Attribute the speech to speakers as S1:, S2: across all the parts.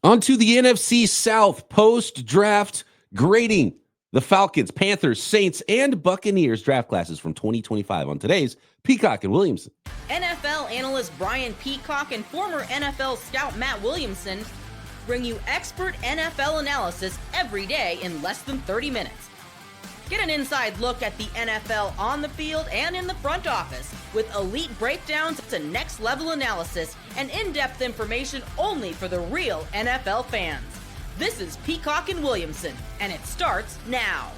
S1: On to the NFC South post-draft grading. The Falcons, Panthers, Saints, and Buccaneers draft classes from 2025 on today's Peacock and Williamson.
S2: NFL analyst Brian Peacock and former NFL scout Matt Williamson bring you expert NFL analysis every day in less than 30 minutes. Get an inside look at the NFL on the field and in the front office with elite breakdowns to next-level analysis and in-depth information only for the real NFL fans. This is Peacock and Williamson, and it starts now.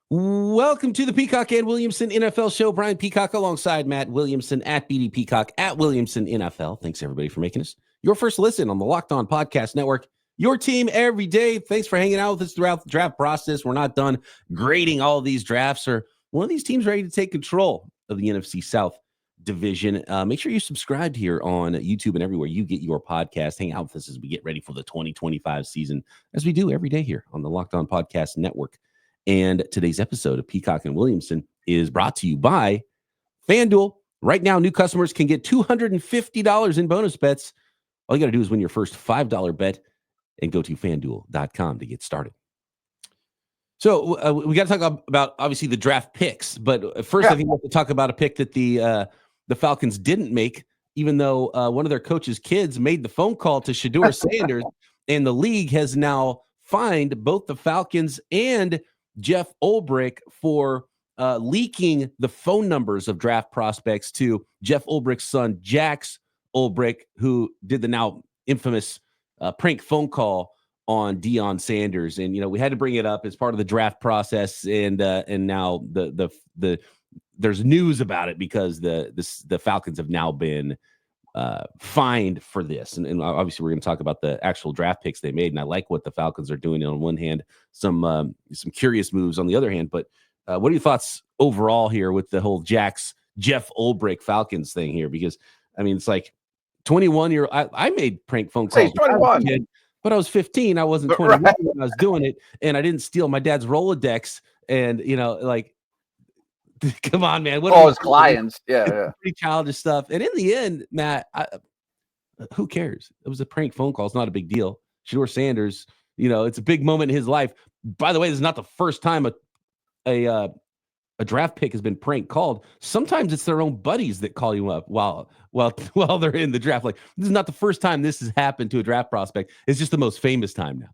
S1: Welcome to the Peacock and Williamson NFL Show. Brian Peacock alongside Matt Williamson at BD Peacock at Williamson NFL. Thanks, everybody, for making us your first listen on the Locked On Podcast Network. Your team every day. Thanks for hanging out with us throughout the draft process. We're not done grading all of these drafts, or one of these teams ready to take control of the NFC South division. Make sure you subscribe here on YouTube and everywhere you get your podcast. Hang out with us as we get ready for the 2025 season, as we do every day here on the Locked On Podcast Network. And today's episode of Peacock and Williamson is brought to you by FanDuel. Right now, new customers can get $250 in bonus bets. All you got to do is win your first $5 bet and go to FanDuel.com to get started. So we got to talk about, obviously, the draft picks. But first, I think we have to talk about a pick that the Falcons didn't make, even though one of their coach's kids made the phone call to Shedeur Sanders, and the league has now fined both the Falcons and Jeff Ulbrich for leaking the phone numbers of draft prospects to Jeff Ulbrich's son, Jax Ulbrich, who did the now infamous prank phone call on Deion Sanders. And, you know, we had to bring it up as part of the draft process. And now there's news about it because the Falcons have now been fined for this. And obviously we're going to talk about the actual draft picks they made. And I like what the Falcons are doing on one hand, some curious moves on the other hand. But what are your thoughts overall here with the whole Jeff Ulbrich Falcons thing here? Because, I mean, it's like 21-year-old. I made prank phone calls.
S3: He's 21.
S1: But I was 15. I wasn't 21 when I was doing it. And I didn't steal my dad's Rolodex. And, you know, like, come on, man.
S3: What all his clients. Yeah.
S1: Pretty childish stuff. And in the end, Matt, who cares? It was a prank phone call. It's not a big deal. Shedeur Sanders, you know, it's a big moment in his life. By the way, this is not the first time a draft pick has been prank called. Sometimes it's their own buddies that call you up while they're in the draft. Like, this is not the first time this has happened to a draft prospect. It's just the most famous time now.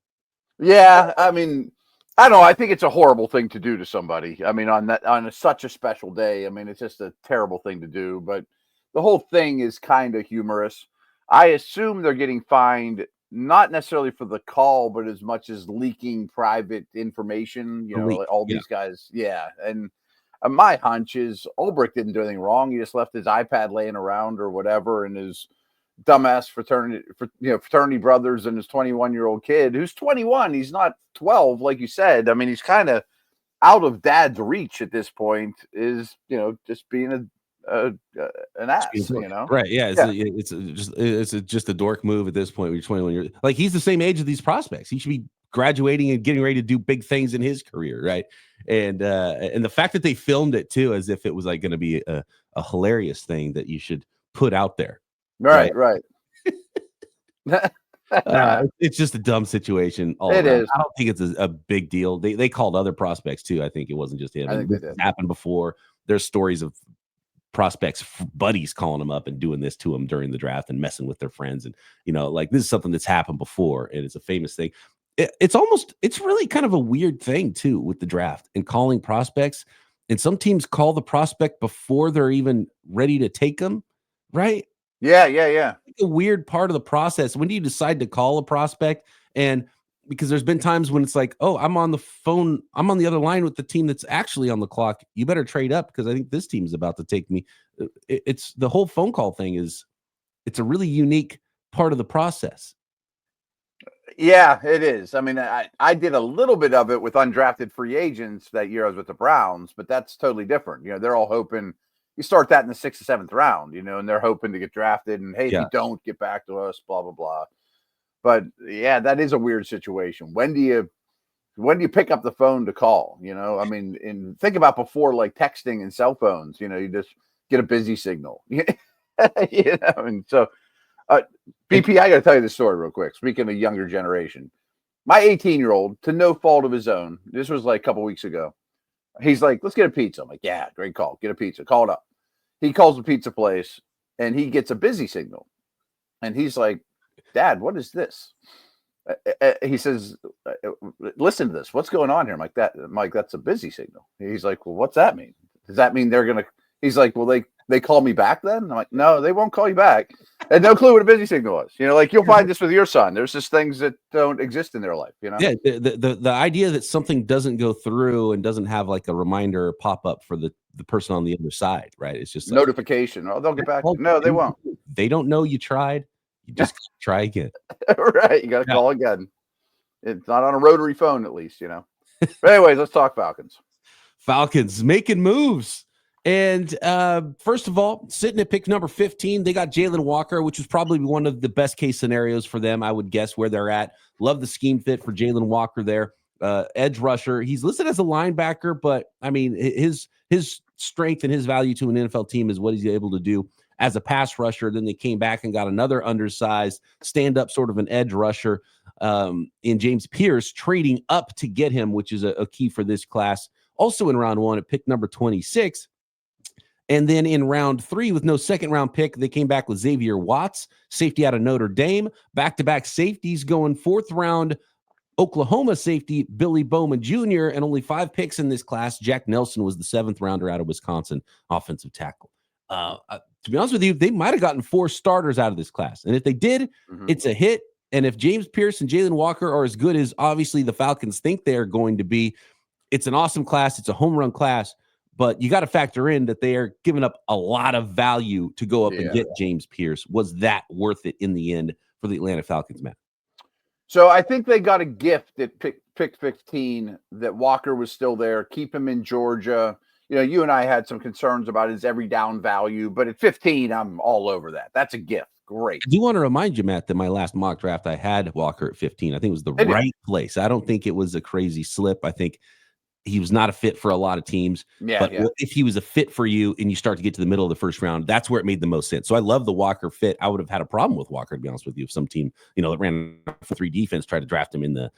S3: Yeah, I mean, I don't know. I think it's a horrible thing to do to somebody. I mean, on such a special day. I mean, it's just a terrible thing to do. But the whole thing is kind of humorous. I assume they're getting fined not necessarily for the call, but as much as leaking private information. You know, like all these guys. Yeah, and my hunch is Ulbrich didn't do anything wrong. He just left his iPad laying around or whatever, and his dumbass fraternity brothers and his 21-year-old kid who's 21. He's not 12, like you said. I mean, he's kind of out of dad's reach at this point. Is, you know, just being an ass, you know?
S1: Right? Yeah. It's just a dork move at this point. When you're 21 years, like, he's the same age of these prospects. He should be graduating and getting ready to do big things in his career, right? And the fact that they filmed it too, as if it was like going to be a hilarious thing that you should put out there.
S3: Right.
S1: It's just a dumb situation.
S3: It is.
S1: I don't think it's a big deal. They called other prospects too. I think it wasn't just him.
S3: I think
S1: this happened before. There's stories of prospects' buddies calling them up and doing this to them during the draft and messing with their friends. And, you know, like, this is something that's happened before, and it's a famous thing. It's really kind of a weird thing too with the draft and calling prospects. And some teams call the prospect before they're even ready to take them, right?
S3: Yeah.
S1: A weird part of the process. When do you decide to call a prospect? And because there's been times when it's like, oh, I'm on the phone, I'm on the other line with the team that's actually on the clock. You better trade up because I think this team is about to take me. It's the whole phone call thing it's a really unique part of the process.
S3: Yeah, it is. I mean, I did a little bit of it with undrafted free agents that year I was with the Browns, but that's totally different. You know, they're all hoping you start that in the 6th or 7th round, you know, and they're hoping to get drafted and, hey, if you don't, get back to us, blah, blah, blah. But yeah, that is a weird situation. When do you pick up the phone to call? You know, I mean, and think about before, like texting and cell phones, you know, you just get a busy signal. And so BP, I got to tell you this story real quick. Speaking of younger generation, my 18-year-old, to no fault of his own, this was like a couple weeks ago. He's like, let's get a pizza. I'm like, yeah, great call. Get a pizza. Call it up. He calls the pizza place and he gets a busy signal. And he's like, Dad, what is this? He says, listen to this. What's going on here? I'm like, that's a busy signal. He's like, well, what's that mean? Does that mean they're going to, he's like, well, they call me back then? I'm like, no, they won't call you back. And no clue what a busy signal is. Like you'll find this with your son. There's just things that don't exist in their life,
S1: Yeah, the idea that something doesn't go through and doesn't have like a reminder pop up for the person on the other side, right? It's just like,
S3: notification. Oh, they'll get back. No, they won't.
S1: They don't know you tried. You just try again.
S3: Right. You got to call again. It's not on a rotary phone, at least, But anyways, let's talk Falcons.
S1: Falcons making moves. And first of all, sitting at pick number 15, they got Jalen Walker, which was probably one of the best case scenarios for them, I would guess, where they're at. Love the scheme fit for Jalen Walker there. Edge rusher. He's listed as a linebacker, but I mean, his strength and his value to an NFL team is what he's able to do as a pass rusher. Then they came back and got another undersized stand-up sort of an edge rusher in James Pierce, trading up to get him, which is a key for this class. Also in round 1 at pick number 26. And then in round 3, with no second-round pick, they came back with Xavier Watts, safety out of Notre Dame. Back-to-back safeties going 4th round, Oklahoma safety Billy Bowman Jr., and only 5 picks in this class. Jack Nelson was the 7th rounder out of Wisconsin, offensive tackle. To be honest with you, they might have gotten 4 starters out of this class. And if they did, it's a hit. And if James Pierce and Jalen Walker are as good as obviously the Falcons think they're going to be, it's an awesome class. It's a home run class. But you got to factor in that they are giving up a lot of value to go up and get James Pierce. Was that worth it in the end for the Atlanta Falcons, Matt?
S3: So I think they got a gift at pick 15 that Walker was still there. Keep him in Georgia. You and I had some concerns about his every down value, but at 15, I'm all over that. That's a gift. Great.
S1: I do want to remind you, Matt, that my last mock draft, I had Walker at 15. I think it was the right place. I don't think it was a crazy slip. I think he was not a fit for a lot of teams. But if he was a fit for you and you start to get to the middle of the first round, that's where it made the most sense. So I love the Walker fit. I would have had a problem with Walker, to be honest with you, if some team, that ran for 3 defense tried to draft him in the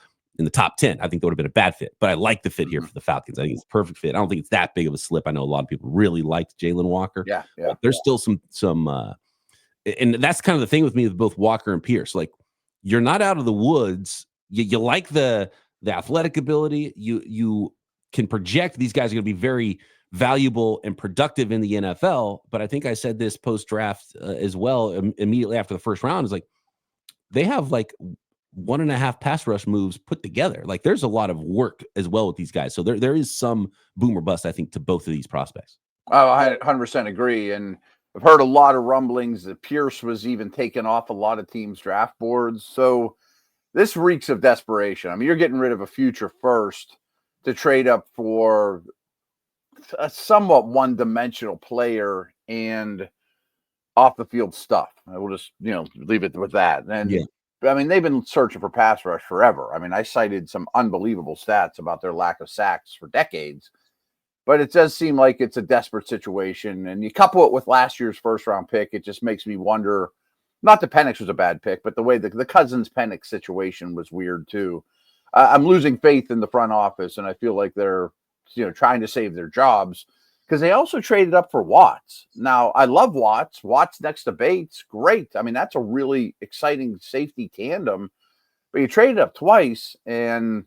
S1: top 10. I think that would have been a bad fit. But I like the fit here for the Falcons. I think it's a perfect fit. I don't think it's that big of a slip. I know a lot of people really liked Jalen Walker.
S3: Yeah.
S1: There's still some and that's kind of the thing with me with both Walker and Pierce. Like, you're not out of the woods. You like the athletic ability. You can project these guys are going to be very valuable and productive in the NFL. But I think I said this post-draft as well, immediately after the first round, is like, they have like 1.5 pass rush moves put together. Like, there's a lot of work as well with these guys. So there is some boom or bust, I think, to both of these prospects.
S3: Oh, I 100% agree. And I've heard a lot of rumblings that Pierce was even taken off a lot of teams' draft boards. So this reeks of desperation. I mean, you're getting rid of a future first to trade up for a somewhat one-dimensional player and off-the-field stuff. I will just, leave it with that. And I mean, they've been searching for pass rush forever. I mean, I cited some unbelievable stats about their lack of sacks for decades, but it does seem like it's a desperate situation. And you couple it with last year's first-round pick, it just makes me wonder. Not that Penix was a bad pick, but the way the Cousins-Penix situation was weird too. I'm losing faith in the front office, and I feel like they're, trying to save their jobs because they also traded up for Watts. Now, I love Watts. Watts next to Bates, great. I mean, that's a really exciting safety tandem, but you traded up twice, and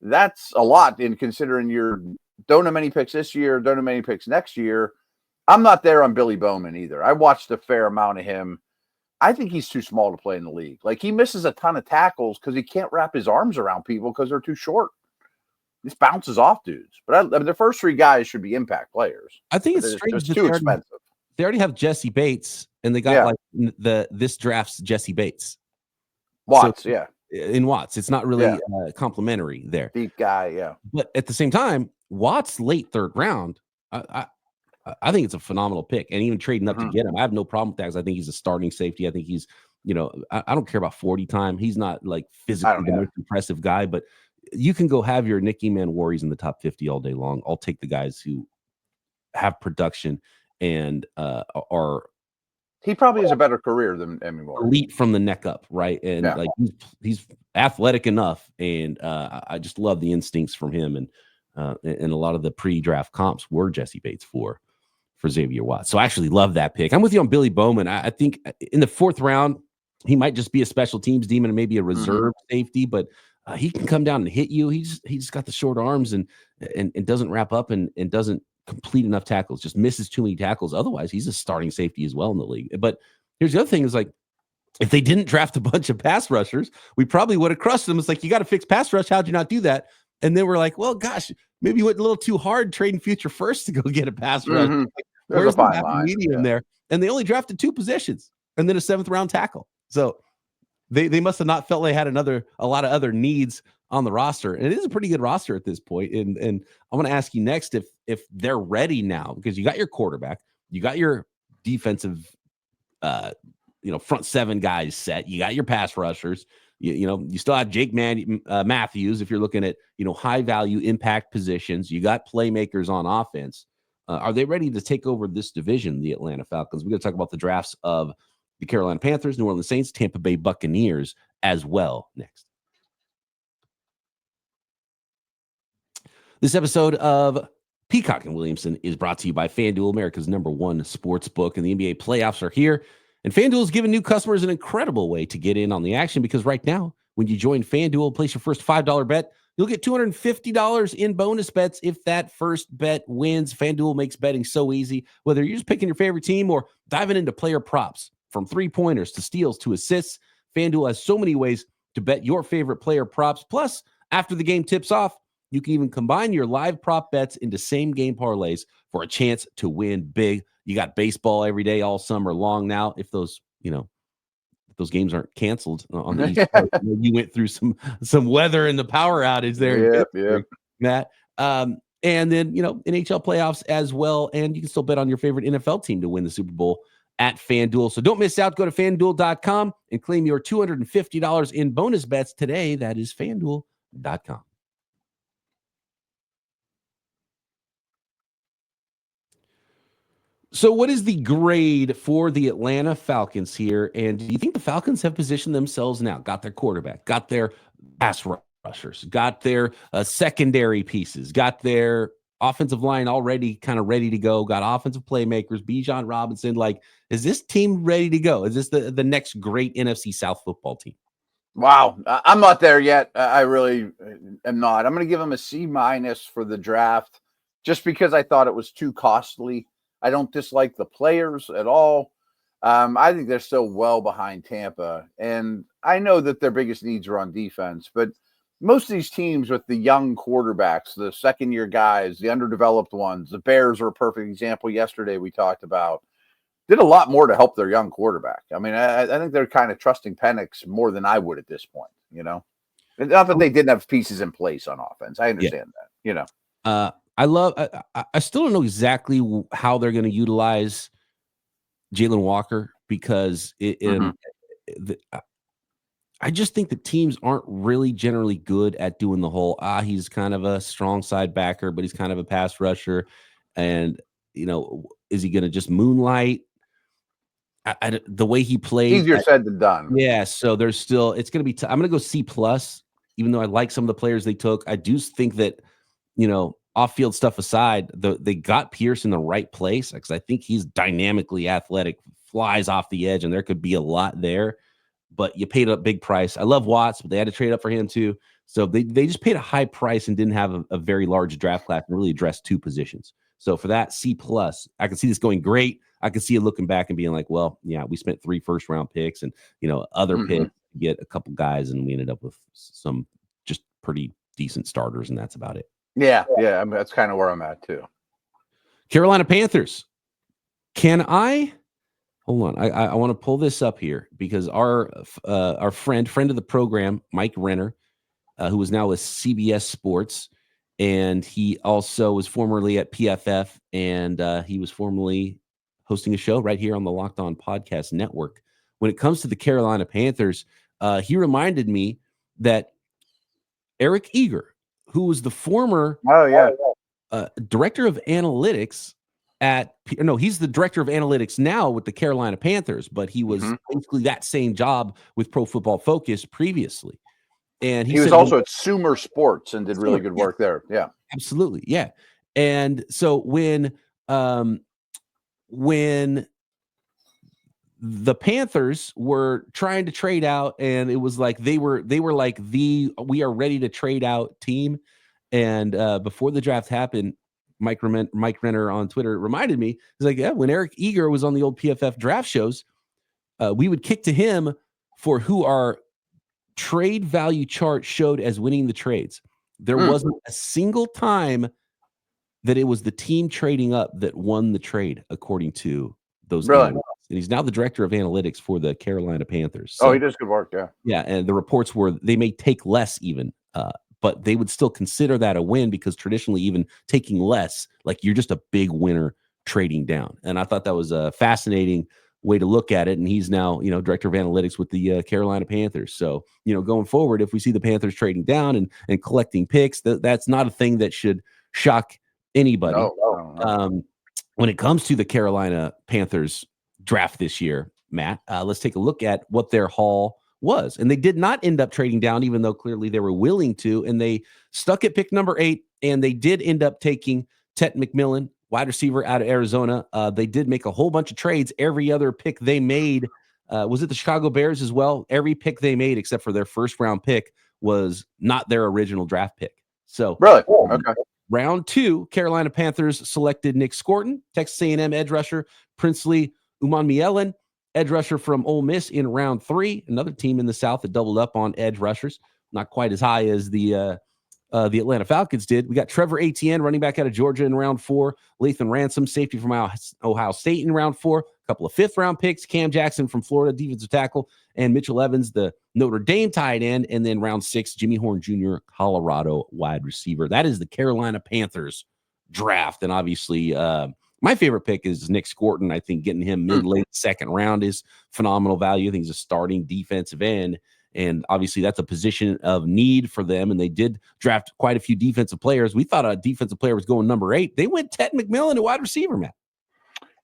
S3: that's a lot in considering you don't have many picks this year, don't have many picks next year. I'm not there on Billy Bowman either. I watched a fair amount of him. I think he's too small to play in the league. Like, he misses a ton of tackles because he can't wrap his arms around people because they're too short. He just bounces off dudes. But I mean, the first 3 guys should be impact players.
S1: I think it's strange.
S3: It's too expensive.
S1: They already have Jesse Bates, and they got this draft's Jesse Bates.
S3: Watts,
S1: in Watts. It's not really complimentary there.
S3: Deep guy,
S1: But at the same time, Watts late 3rd round, I think it's a phenomenal pick, and even trading up to get him, I have no problem with that because I think he's a starting safety. I think he's, I don't care about 40 time. He's not like physically the most impressive guy, but you can go have your Nicky Man Warriors in the top 50 all day long. I'll take the guys who have production and are
S3: He probably has a better career than anymore.
S1: Elite from the neck up, right? And like he's athletic enough, and I just love the instincts from him. And a lot of the pre-draft comps were Jesse Bates for Xavier Watts. So I actually love that pick. I'm with you on Billy Bowman. I think in the 4th round, he might just be a special teams demon and maybe a reserve safety, but he can come down and hit you. He's got the short arms and doesn't wrap up and doesn't complete enough tackles, just misses too many tackles. Otherwise, he's a starting safety as well in the league. But here's the other thing is like, if they didn't draft a bunch of pass rushers, we probably would have crushed them. It's like, you got to fix pass rush. How'd you not do that? And then we're like, well, gosh, maybe you went a little too hard trading future first to go get a pass rush. Like, where's the happy medium there? And they only drafted 2 positions and then a 7th round tackle. So they must have not felt they had a lot of other needs on the roster. And it is a pretty good roster at this point. And I want to ask you next if they're ready now, because you got your quarterback, you got your defensive front 7 guys set, you got your pass rushers, you still have Jake Matthews if you're looking at high value impact positions, you got playmakers on offense. Are they ready to take over this division, the Atlanta Falcons? We're going to talk about the drafts of the Carolina Panthers, New Orleans Saints, Tampa Bay Buccaneers as well next. This episode of Peacock and Williamson is brought to you by FanDuel, America's #1 sports book, and the NBA playoffs are here. And FanDuel is giving new customers an incredible way to get in on the action, because right now, when you join FanDuel, place your first $5 bet, you'll get $250 in bonus bets if that first bet wins. FanDuel makes betting so easy, whether you're just picking your favorite team or diving into player props. From 3-pointers to steals to assists, FanDuel has so many ways to bet your favorite player props. Plus, after the game tips off, you can even combine your live prop bets into same-game parlays for a chance to win big. You got baseball every day all summer long now. If those games aren't canceled on the East Coast, you went through some weather and the power outage there.
S3: Yeah,
S1: Matt. And then, NHL playoffs as well. And you can still bet on your favorite NFL team to win the Super Bowl at FanDuel. So don't miss out. Go to FanDuel.com and claim your $250 in bonus bets today. That is FanDuel.com. So what is the grade for the Atlanta Falcons here? And do you think the Falcons have positioned themselves now? Got their quarterback, got their pass rushers, got their secondary pieces, got their offensive line already kind of ready to go, got offensive playmakers, Bijan Robinson. Like, is this team ready to go? Is this the next great NFC South football team?
S3: Wow. I'm not there yet. I really am not. I'm going to give them a C- for the draft just because I thought it was too costly. I don't dislike the players at all. I think they're still well behind Tampa. And I know that their biggest needs are on defense, but most of these teams with the young quarterbacks, the second-year guys, the underdeveloped ones, the Bears are a perfect example yesterday we talked about, did a lot more to help their young quarterback. I mean, I think they're kind of trusting Penix more than I would at this point, Not that they didn't have pieces in place on offense. I understand that,
S1: I still don't know exactly how they're going to utilize Jalen Walker, because I just think the teams aren't really generally good at doing the whole, he's kind of a strong side backer, but he's kind of a pass rusher. And, is he going to just moonlight? The way he plays.
S3: Easier said than done.
S1: Yeah. So there's still, it's going to be, I'm going to go C+, even though I like some of the players they took. I do think that, off-field stuff aside, they got Pierce in the right place, because I think he's dynamically athletic, flies off the edge, and there could be a lot there. But you paid a big price. I love Watts, but they had to trade up for him too. So they just paid a high price and didn't have a very large draft class and really addressed 2 positions. So for that, C+. I can see this going great. I can see it looking back and being like, well, yeah, we spent 3 first-round picks and other picks to get a couple guys, and we ended up with some just pretty decent starters, and that's about it.
S3: Yeah. I mean, that's kind of where I'm at too.
S1: Carolina Panthers. Hold on. I want to pull this up here, because our friend of the program, Mike Renner, who is now with CBS Sports, and he also was formerly at PFF, and he was formerly hosting a show right here on the Locked On Podcast Network. When it comes to the Carolina Panthers, he reminded me that Eric Eager, who was the former director of analytics he's the director of analytics now with the Carolina Panthers, but he was basically that same job with Pro Football Focus previously. And
S3: he was also at Sumer Sports and did really good work there. Yeah,
S1: absolutely. Yeah. And so when the Panthers were trying to trade out, and it was like they were like we are ready to trade out team. And before the draft happened, Mike Renner on Twitter reminded me, he's like, yeah, when Eric Eager was on the old PFF draft shows, we would kick to him for who our trade value chart showed as winning the trades. There wasn't a single time that it was the team trading up that won the trade, according to those analysts. And he's now the director of analytics for the Carolina Panthers. So,
S3: he does good work, yeah.
S1: Yeah, and the reports were they may take less even, but they would still consider that a win because traditionally even taking less, like you're just a big winner trading down. And I thought that was a fascinating way to look at it. And he's now, director of analytics with the Carolina Panthers. So, going forward, if we see the Panthers trading down and collecting picks, that's not a thing that should shock anybody. No. When it comes to the Carolina Panthers draft this year, Matt, let's take a look at what their haul was. And they did not end up trading down, even though clearly they were willing to. And they stuck at pick number 8, and they did end up taking Tet McMillan, wide receiver out of Arizona. They did make a whole bunch of trades. Every other pick they made, was it the Chicago Bears as well? Every pick they made, except for their first round pick, was not their original draft pick. So
S3: really, okay.
S1: Round 2, Carolina Panthers selected Nick Scorton, Texas A&M edge rusher, Princely Umanmielen, edge rusher from Ole Miss in round 3. Another team in the South that doubled up on edge rushers, not quite as high as the Atlanta Falcons did. We got Trevor Etienne, running back out of Georgia in round 4, Lathan Ransom, safety from Ohio State in round 4, a couple of 5th-round picks, Cam Jackson from Florida, defensive tackle, and Mitchell Evans, the Notre Dame tight end, and then round 6, Jimmy Horn Jr., Colorado wide receiver. That is the Carolina Panthers draft, and obviously my favorite pick is Nick Scorton. I think getting him mid-late second round is phenomenal value. I think he's a starting defensive end. And obviously that's a position of need for them. And they did draft quite a few defensive players. We thought a defensive player was going number 8. They went Tet McMillan, a wide receiver, man.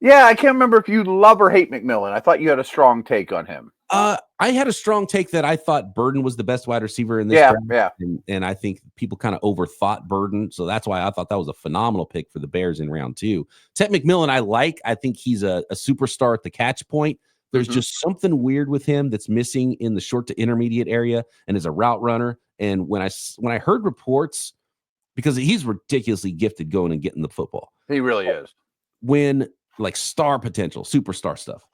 S3: Yeah, I can't remember if you love or hate McMillan. I thought you had a strong take on him.
S1: I had a strong take that I thought Burden was the best wide receiver in this draft.
S3: Yeah.
S1: And I think people kind of overthought Burden. So that's why I thought that was a phenomenal pick for the Bears in round 2. Tet McMillan, I think he's a superstar at the catch point. There's just something weird with him that's missing in the short to intermediate area, and as a route runner. And when I heard reports, because he's ridiculously gifted going and getting the football.
S3: He really is.
S1: When like star potential, superstar stuff.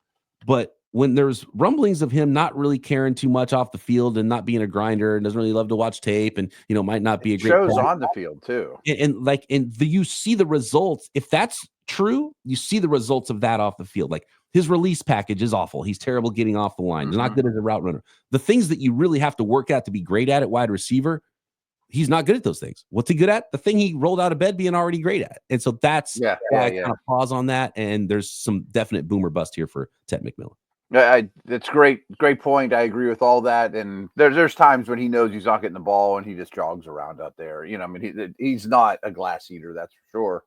S1: But when there's rumblings of him not really caring too much off the field and not being a grinder and doesn't really love to watch tape and, might not be a great
S3: shows on the field too.
S1: And you see the results. If that's true, you see the results of that off the field. Like his release package is awful. He's terrible getting off the line. He's not good as a route runner. The things that you really have to work at to be great at wide receiver, he's not good at those things. What's he good at? The thing he rolled out of bed being already great at. And so that's why I kind of pause on that. And there's some definite boomer bust here for Tet McMillan.
S3: That's great point. I agree with all that. And there's times when he knows he's not getting the ball and he just jogs around out there. He's not a glass eater, that's for sure.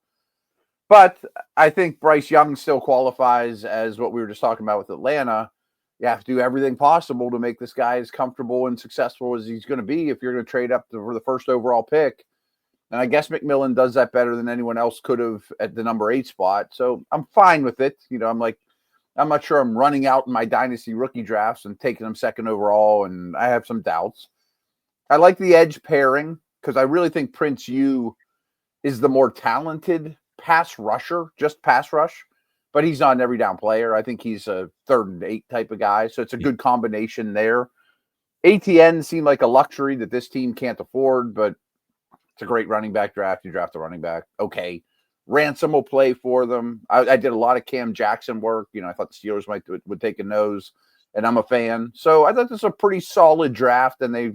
S3: But I think Bryce Young still qualifies as what we were just talking about with Atlanta. You have to do everything possible to make this guy as comfortable and successful as he's going to be if you're going to trade up for the first overall pick. And I guess McMillan does that better than anyone else could have at the number 8 spot. So I'm fine with it. I'm not sure I'm running out in my dynasty rookie drafts and taking them second overall, and I have some doubts. I like the edge pairing because I really think Prince Yu is the more talented pass rusher, just pass rush, but he's not an every down player. I think he's a 3rd and 8 type of guy, so it's a good combination there. ATN seemed like a luxury that this team can't afford, but it's a great running back draft. You draft a running back, okay. Ransom will play for them. I did a lot of Cam Jackson work. I thought the Steelers would take a nose, and I'm a fan. So I thought this was a pretty solid draft, and they,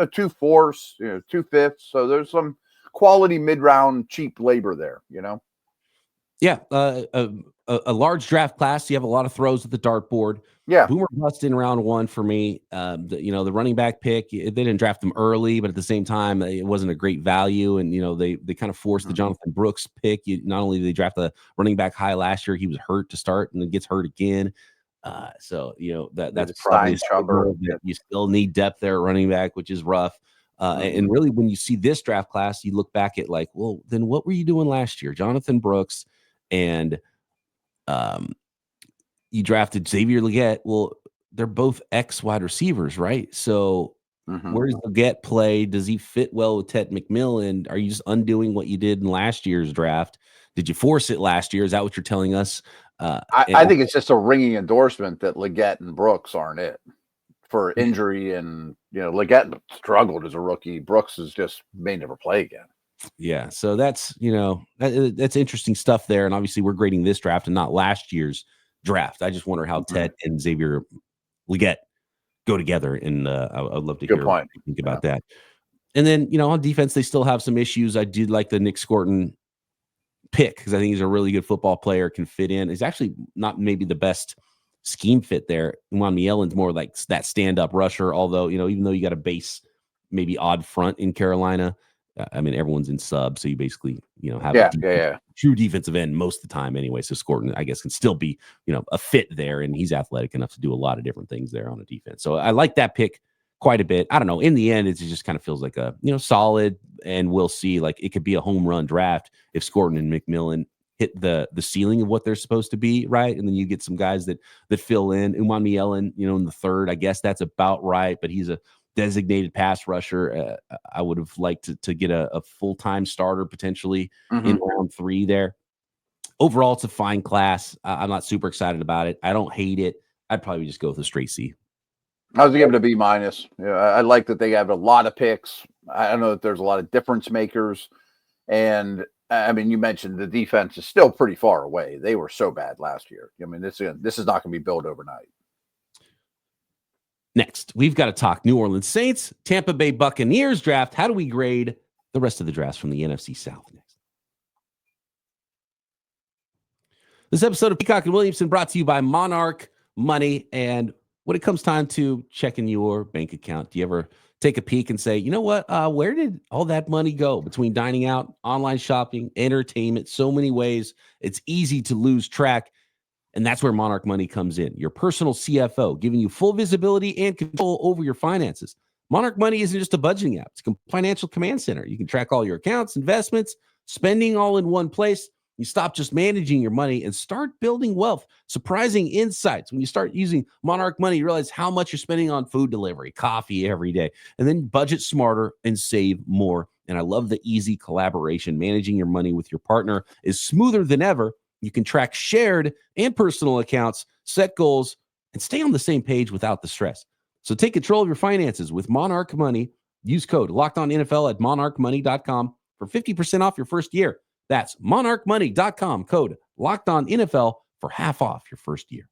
S3: 2 fourths, 2 fifths. So there's some quality mid-round cheap labor there,
S1: Yeah, a large draft class. You have a lot of throws at the dartboard.
S3: Yeah.
S1: Boomer bust in round one for me. The running back pick, they didn't draft him early, but at the same time, it wasn't a great value. And, they kind of forced the Jonathan Brooks pick. Not only did they draft the running back high last year, he was hurt to start and then gets hurt again. That's probably that you still need depth there at running back, which is rough. And really, when you see this draft class, you look back at like, well, then what were you doing last year? Jonathan Brooks and you drafted Xavier Legette. Well, they're both ex wide receivers, right? So where does Legette play? Does he fit well with Ted McMillan? Are you just undoing what you did in last year's draft? Did you force it last year? Is that what you're telling us?
S3: I think it's just a ringing endorsement that Legette and Brooks aren't it for injury. And, Legette struggled as a rookie. Brooks may never play again.
S1: Yeah. So that's, that's interesting stuff there. And obviously we're grading this draft and not last year's draft. I just wonder how Ted and Xavier Legette go together. And I'd love to hear what you think about that. And then, on defense, they still have some issues. I did like the Nick Scorton pick because I think he's a really good football player, can fit in. He's actually not maybe the best scheme fit there. Juan Mielen's more like that stand-up rusher, although, even though you got a base, maybe odd front in Carolina, everyone's in sub, so you basically, have a true defensive end most of the time anyway. So Scorton, I guess, can still be, a fit there, and he's athletic enough to do a lot of different things there on a defense. So I like that pick quite a bit. I don't know. In the end, it just kind of feels like a, solid, and we'll see. Like it could be a home run draft if Scorton and McMillan hit the ceiling of what they're supposed to be, right? And then you get some guys that fill in. Juan Mielen, in the third, I guess that's about right, but he's a designated pass rusher. I would have liked to get a full-time starter potentially in round 3 there. Overall, it's a fine class. I'm not super excited about it. I don't hate it. I'd probably just go with a straight C.
S3: I was giving it a B-. I like that they have a lot of picks. I know that there's a lot of difference makers. And you mentioned the defense is still pretty far away. They were so bad last year. This is not going to be built overnight.
S1: Next, we've got to talk New Orleans Saints, Tampa Bay Buccaneers draft. How do we grade the rest of the drafts from the NFC South next? This episode of Peacock and Williamson brought to you by Monarch Money. And when it comes time to checking your bank account, do you ever take a peek and say, you know what, where did all that money go between dining out, online shopping, entertainment, so many ways? It's easy to lose track. And that's where Monarch Money comes in, your personal CFO, giving you full visibility and control over your finances. Monarch Money isn't just a budgeting app. It's a financial command center. You can track all your accounts, investments, spending all in one place. You stop just managing your money and start building wealth. Surprising insights. When you start using Monarch Money, you realize how much you're spending on food delivery, coffee every day, and then budget smarter and save more. And I love the easy collaboration. Managing your money with your partner is smoother than ever. You can track shared and personal accounts, set goals, and stay on the same page without the stress. So take control of your finances with Monarch Money. Use code LOCKEDONNFL at monarchmoney.com for 50% off your first year. That's monarchmoney.com, code LOCKEDONNFL for half off your first year.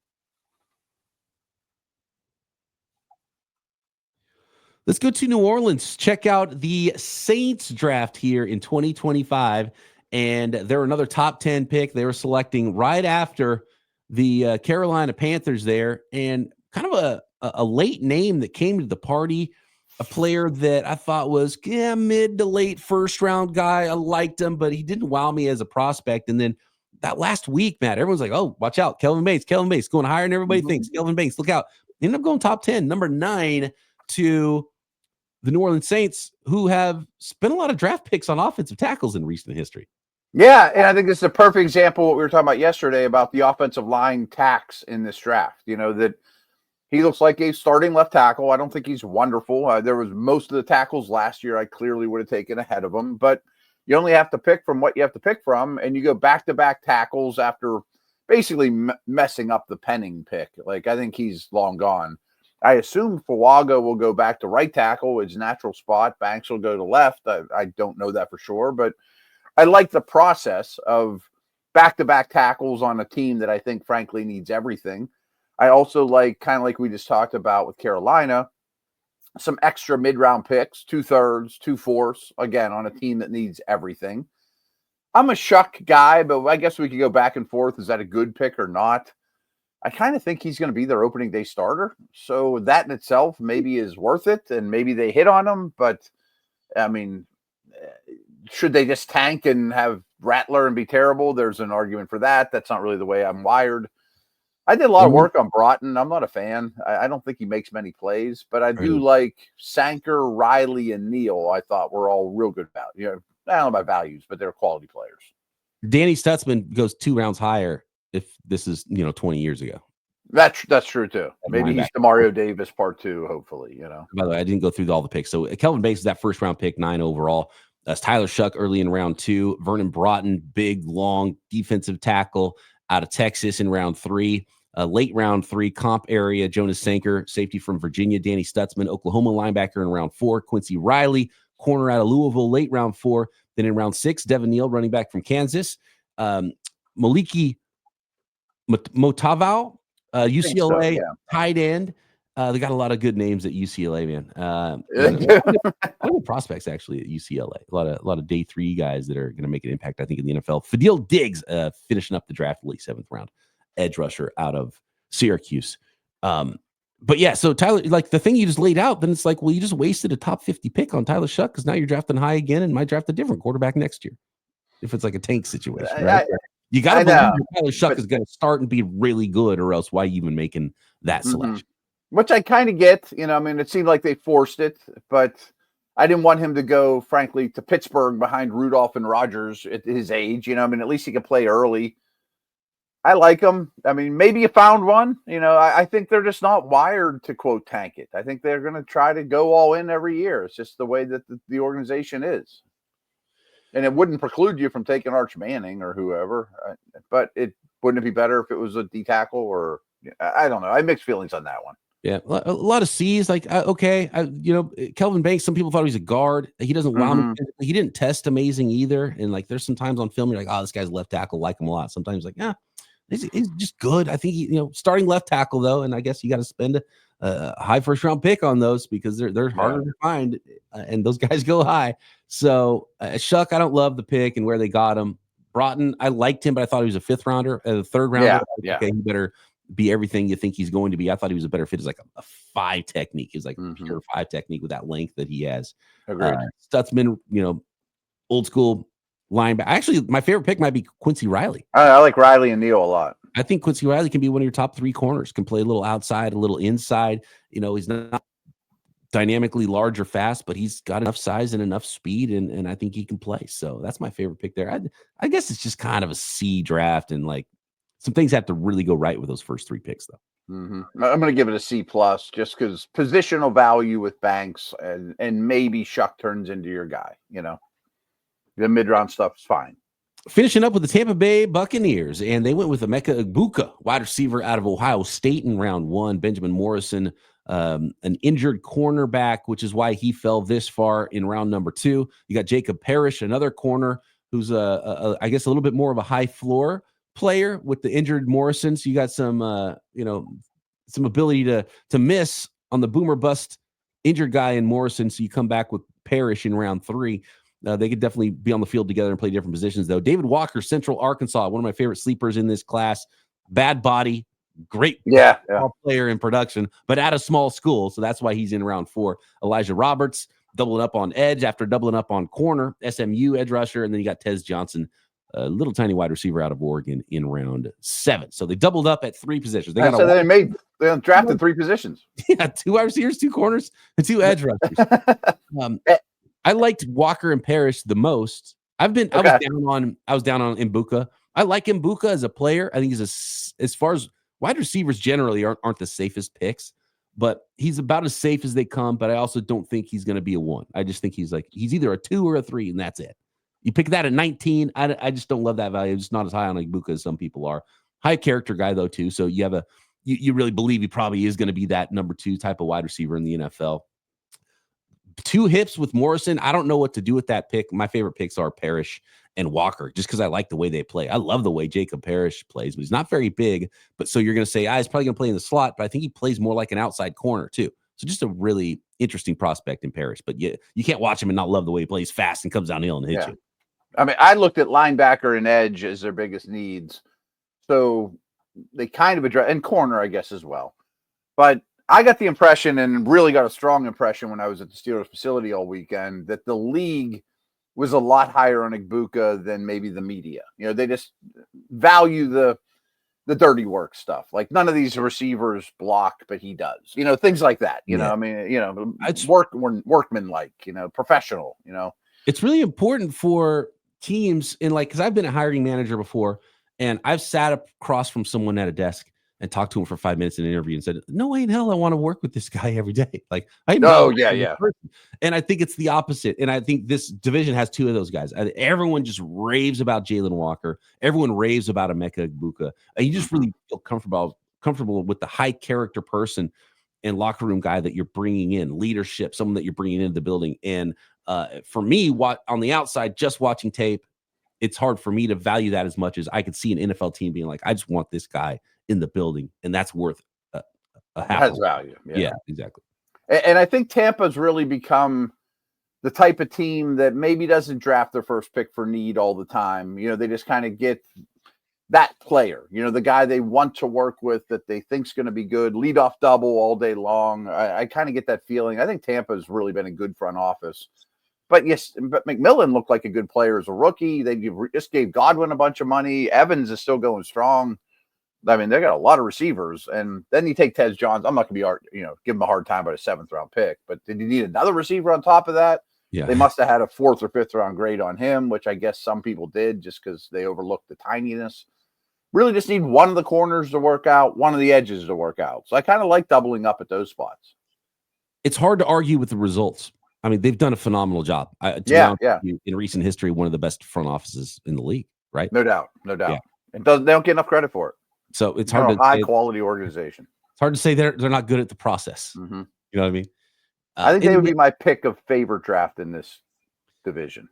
S1: Let's go to New Orleans. Check out the Saints draft here in 2025. And they're another top 10 pick. They were selecting right after the Carolina Panthers there. And kind of a late name that came to the party, a player that I thought was mid to late first round guy. I liked him, but he didn't wow me as a prospect. And then that last week, Matt, everyone's like, oh, watch out. Kelvin Banks going higher than everybody thinks. Kelvin Banks, look out. Ended up going top 10, number 9 to the New Orleans Saints, who have spent a lot of draft picks on offensive tackles in recent history.
S3: Yeah, and I think this is a perfect example of what we were talking about yesterday about the offensive line tax in this draft. That he looks like a starting left tackle. I don't think he's wonderful. There was most of the tackles last year I clearly would have taken ahead of him, but you only have to pick from what you have to pick from, and you go back-to-back tackles after basically messing up the Penning pick. Like, I think he's long gone. I assume Fuaga will go back to right tackle, his natural spot. Banks will go to left. I don't know that for sure, but I like the process of back-to-back tackles on a team that I think, frankly, needs everything. I also like, kind of like we just talked about with Carolina, some extra mid-round picks, 2/3, 2/4, again, on a team that needs everything. I'm a Shuck guy, but I guess we could go back and forth. Is that a good pick or not? I kind of think he's going to be their opening day starter. So that in itself maybe is worth it, and maybe they hit on him. But, I mean, should they just tank and have Rattler and be terrible? There's an argument for that. That's not really the way I'm wired. I did a lot of work on Broughton. I'm not a fan. I don't think he makes many plays, but I do like Sanker, Riley, and Neal. I thought were all real good value. I don't know about values, but they're quality players.
S1: Danny Stutzman goes 2 rounds higher if this is 20 years ago.
S3: That's true too. Maybe he's Demario Davis part 2. Hopefully, By
S1: the way, I didn't go through all the picks. So Kelvin Banks is that first round pick, 9 overall. That's Tyler Shuck early in round 2. Vernon Broughton, big, long defensive tackle out of Texas in round 3. Late round 3, comp area, Jonas Sanker, safety from Virginia. Danny Stutzman, Oklahoma linebacker in round 4. Quincy Riley, corner out of Louisville, late round 4. Then in round 6, Devin Neal, running back from Kansas. Maliki Motavao, UCLA, tight end. They got a lot of good names at UCLA, man. A lot of good prospects actually at UCLA. A lot of day 3 guys that are going to make an impact, I think, in the NFL. Fadil Diggs, finishing up the draft, late 7th round, edge rusher out of Syracuse. But yeah, so Tyler, like the thing you just laid out, then it's like, well, you just wasted a top 50 pick on Tyler Shuck because now you're drafting high again and might draft a different quarterback next year if it's like a tank situation, right? You got to believe Tyler Shuck is going to start and be really good, or else why even making that selection?
S3: Which I kind of get. It seemed like they forced it, but I didn't want him to go, frankly, to Pittsburgh behind Rudolph and Rodgers at his age. At least he could play early. I like them. Maybe you found one. I think they're just not wired to, quote, tank it. I think they're going to try to go all in every year. It's just the way that the organization is. And it wouldn't preclude you from taking Arch Manning or whoever. But wouldn't it be better if it was a D tackle or I don't know. I have mixed feelings on that one.
S1: Yeah, a lot of C's. Like, Kelvin Banks, some people thought he was a guard. He doesn't wow me. He didn't test amazing either. And, like, there's some times on film you're like, oh, this guy's left tackle, like him a lot. Sometimes, like, yeah. He's just good. I think starting left tackle though, and I guess you got to spend a high first round pick on those because they're harder to find, and those guys go high. So Shuck, I don't love the pick and where they got him. Broughton, I liked him, but I thought he was a 5th rounder, a 3rd rounder.
S3: Yeah.
S1: Okay, he better be everything you think he's going to be. I thought he was a better fit as like a 5 technique. He's like a pure 5 technique with that length that he has. Stutzman, old school linebacker. Actually, my favorite pick might be Quincy Riley.
S3: I like Riley and Neal a lot.
S1: I think Quincy Riley can be one of your top 3 corners, can play a little outside, a little inside. He's not dynamically large or fast, but he's got enough size and enough speed, and I think he can play. So that's my favorite pick there. I guess it's just kind of a C draft, and like some things have to really go right with those first 3 picks, though.
S3: I'm going to give it a C+ just because positional value with Banks and maybe Shuck turns into your guy. The mid-round stuff is fine.
S1: Finishing up with the Tampa Bay Buccaneers, and they went with Emeka Egbuka, wide receiver out of Ohio State in round 1. Benjamin Morrison, an injured cornerback, which is why he fell this far in round number 2. You got Jacob Parrish, another corner who's I guess a little bit more of a high floor player with the injured Morrison. So you got some some ability to miss on the boomer bust injured guy in Morrison. So you come back with Parrish in round 3. They could definitely be on the field together and play different positions, though. David Walker, Central Arkansas, one of my favorite sleepers in this class. Bad body, great player in production, but at a small school, so that's why he's in round 4. Elijah Roberts, doubling up on edge after doubling up on corner, SMU edge rusher, and then you got Tez Johnson, a little tiny wide receiver out of Oregon in round 7. So they doubled up at 3 positions. They
S3: drafted 3 positions.
S1: Yeah, 2 wide receivers, 2 corners, and 2 edge rushers. I liked Walker and Parrish the most. I was down on Egbuka. I like Egbuka as a player. I think he's as far as wide receivers generally aren't the safest picks, but he's about as safe as they come. But I also don't think he's going to be a 1. I just think he's either a 2 or a 3, and that's it. You pick that at 19. I just don't love that value. I'm just not as high on Egbuka as some people are. High character guy though too. So you have you really believe he probably is going to be that number 2 type of wide receiver in the NFL. 2 hips with Morrison. I don't know what to do with that pick. My favorite picks are Parrish and Walker, just because I like the way they play. I love the way Jacob Parrish plays, but he's not very big. But so you're going to say, he's probably going to play in the slot, but I think he plays more like an outside corner too. So just a really interesting prospect in Parrish. But you can't watch him and not love the way he plays fast and comes downhill and hits you.
S3: I mean, I looked at linebacker and edge as their biggest needs. So they kind of address, and corner, I guess, as well. But I got the impression, and really got a strong impression when I was at the Steelers facility all weekend, that the league was a lot higher on Igbokwe than maybe the media. They just value the dirty work stuff. Like, none of these receivers block, but he does. Things like that. I mean, it's workmanlike, professional,
S1: It's really important for teams because I've been a hiring manager before, and I've sat across from someone at a desk and talked to him for 5 minutes in an interview and said, no way in hell I want to work with this guy every day. Like, I know.
S3: Yeah.
S1: And I think it's the opposite. And I think this division has two of those guys. Everyone just raves about Jalen Walker. Everyone raves about Emeka Igbokwe. You just really feel comfortable with the high character person and locker room guy that you're bringing in, leadership, someone that you're bringing into the building. And for me, on the outside, just watching tape, it's hard for me to value that as much as I could see an NFL team being like, I just want this guy in the building, and that's worth a half.
S3: Has value.
S1: Yeah, exactly.
S3: And I think Tampa's really become the type of team that maybe doesn't draft their first pick for need all the time. They just kind of get that player, the guy they want to work with that they think's going to be good, lead off double all day long. I kind of get that feeling. I think Tampa's really been a good front office. But McMillan looked like a good player as a rookie. They just gave Godwin a bunch of money. Evans is still going strong. I mean, they got a lot of receivers, and then you take Tez Johns. I'm not going to be, give him a hard time about a 7th round pick, but did you need another receiver on top of that?
S1: Yeah,
S3: they must have had a 4th or 5th round grade on him, which I guess some people did just because they overlooked the tininess. Really just need one of the corners to work out, one of the edges to work out. So I kind of like doubling up at those spots.
S1: It's hard to argue with the results. I mean, they've done a phenomenal job.
S3: Yeah.
S1: In recent history, one of the best front offices in the league, right?
S3: No doubt.
S1: Yeah.
S3: And they don't get enough credit for it.
S1: So it's hard to
S3: high quality organization.
S1: It's hard to say they're not good at the process.
S3: Mm-hmm.
S1: You know what I mean?
S3: I think they would be my pick of favorite draft in this division.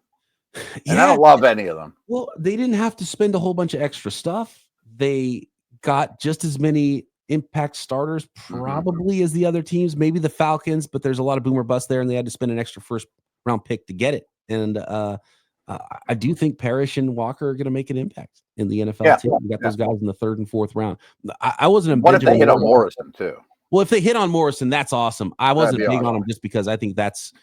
S3: And I don't love any of them.
S1: Well, they didn't have to spend a whole bunch of extra stuff. They got just as many impact starters probably as the other teams, maybe the Falcons, but there's a lot of boomer bust there, and they had to spend an extra first round pick to get it. And I do think Parrish and Walker are going to make an impact in the NFL team. We got those guys in the 3rd and 4th round. I wasn't.
S3: What if they hit on Morrison too?
S1: Well, if they hit on Morrison, that's awesome. I wasn't big on him just because I think that's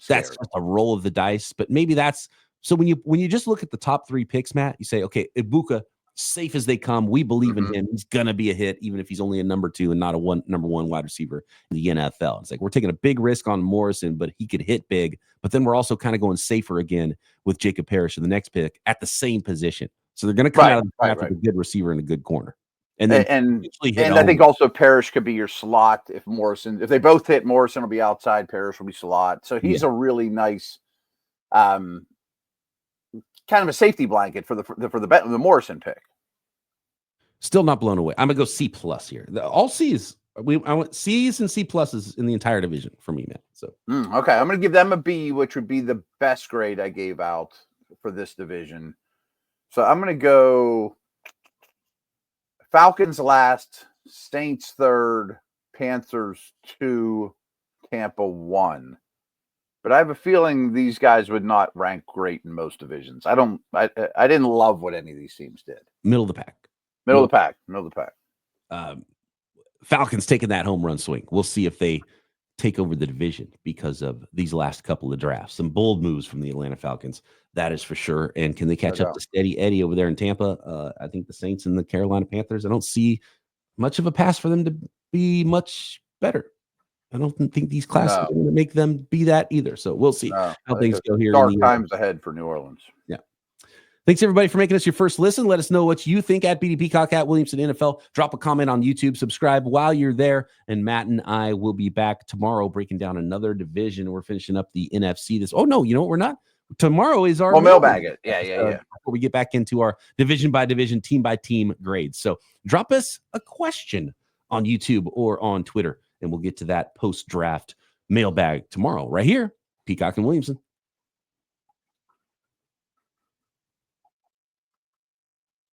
S1: just a roll of the dice. But maybe that's so when you just look at the top 3 picks, Matt, you say, okay, Igbokwe, safe as they come. We believe in him. He's gonna be a hit, even if he's only a number 2 and not a number 1 wide receiver in the NFL. It's like we're taking a big risk on Morrison, but he could hit big. But then we're also kind of going safer again with Jacob Parrish in the next pick at the same position. So they're going to come out of the draft with a good receiver and a good corner. And then and
S3: I think also Parrish could be your slot if they both hit, Morrison will be outside, Parrish will be slot. So he's a really nice kind of a safety blanket for the Morrison pick.
S1: Still not blown away. I'm gonna go C+ here. All C's. I want C's and C pluses in the entire division for me, man. So
S3: okay, I'm gonna give them a B, which would be the best grade I gave out for this division. So I'm gonna go Falcons last, Saints 3rd, Panthers 2, Tampa 1. But I have a feeling these guys would not rank great in most divisions. I didn't love what any of these teams did.
S1: Middle of the pack.
S3: Middle of the pack.
S1: Falcons taking that home run swing. We'll see if they take over the division because of these last couple of drafts. Some bold moves from the Atlanta Falcons, that is for sure. And can they catch up to Steady Eddie over there in Tampa? I think the Saints and the Carolina Panthers, I don't see much of a pass for them to be much better. I don't think these classes are going to make them be that either. So we'll see how things go here.
S3: Dark times ahead for New Orleans.
S1: Yeah. Thanks, everybody, for making us your first listen. Let us know what you think at BD Peacock, at Williamson NFL. Drop a comment on YouTube. Subscribe while you're there. And Matt and I will be back tomorrow breaking down another division. We're finishing up the NFC. Oh, no, you know what? We're not. Tomorrow is our
S3: mailbag. Yeah.
S1: Before we get back into our division by division, team by team grades. So drop us a question on YouTube or on Twitter, and we'll get to that post-draft mailbag tomorrow right here. Peacock and Williamson.